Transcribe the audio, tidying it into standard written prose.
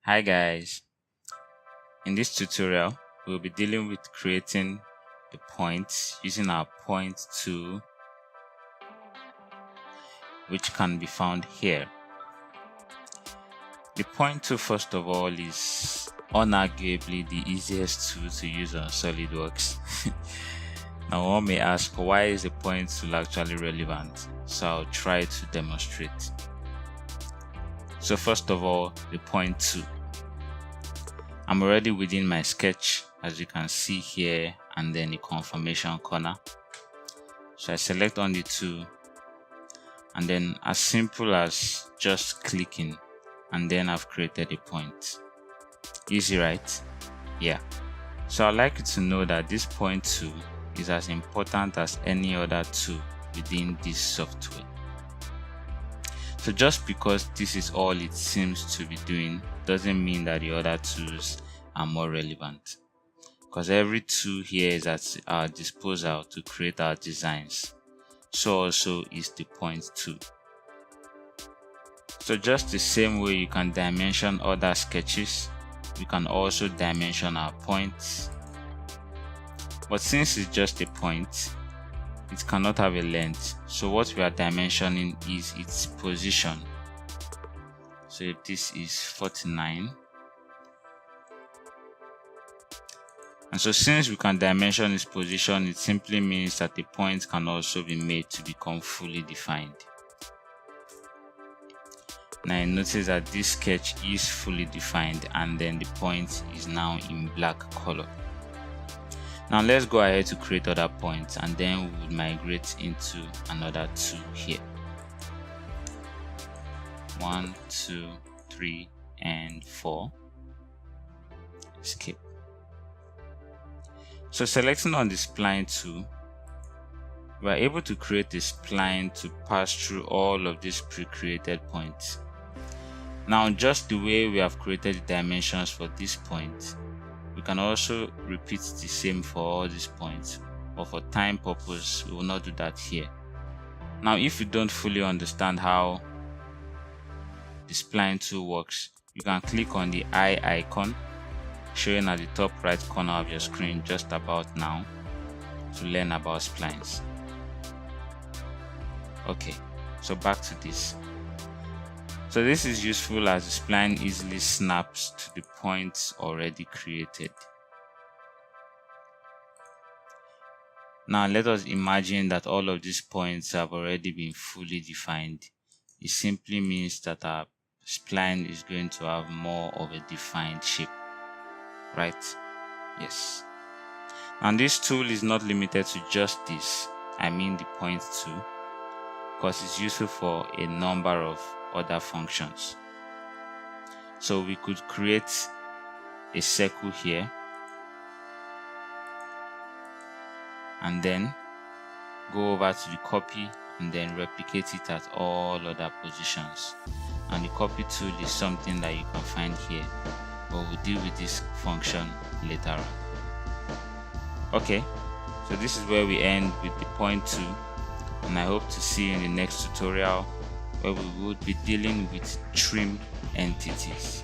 Hi guys, in this tutorial we'll be dealing with creating the points using our point tool, which can be found here. The point tool, first of all, is unarguably the easiest tool to use on Solidworks. Now one may ask, why is the point tool actually relevant? So I'll try to demonstrate. So first of all, the point tool. I'm already within my sketch, as you can see here, and then the confirmation corner. So I select on the tool, and then as simple as just clicking, and then I've created a point. Easy, right? Yeah. So I'd like you to know that this point tool is as important as any other tool within this software. So just because this is all it seems to be doing doesn't mean that the other tools are more relevant, because every tool here is at our disposal to create our designs. So also is the point tool. So just the same way you can dimension other sketches, we can also dimension our points. But since it's just a point, it cannot have a length, so what we are dimensioning is its position. So if this is 49, and so since we can dimension its position, it simply means that the point can also be made to become fully defined. Now you notice that this sketch is fully defined, and then the point is now in black color. Now let's go ahead to create other points, and then we will migrate into another tool here. 1, 2, 3, and 4. Skip. So selecting on the spline tool, we are able to create a spline to pass through all of these pre-created points. Now, just the way we have created the dimensions for this point, we can also repeat the same for all these points, but for time purpose we will not do that here. Now if you don't fully understand how the spline tool works, you can click on the eye icon showing at the top right corner of your screen just about now to learn about splines. Okay, so back to this. So this is useful as the spline easily snaps to the points already created. Now let us imagine that all of these points have already been fully defined. It simply means that our spline is going to have more of a defined shape, right? Yes. And this tool is not limited to just this, I mean the point tool, because it's useful for a number of other functions. So we could create a circle here, and then go over to the copy and then replicate it at all other positions. And the copy tool is something that you can find here, but we'll deal with this function later on. Okay, so this is where we end with the point tool, and I hope to see you in the next tutorial, where we would be dealing with trim entities.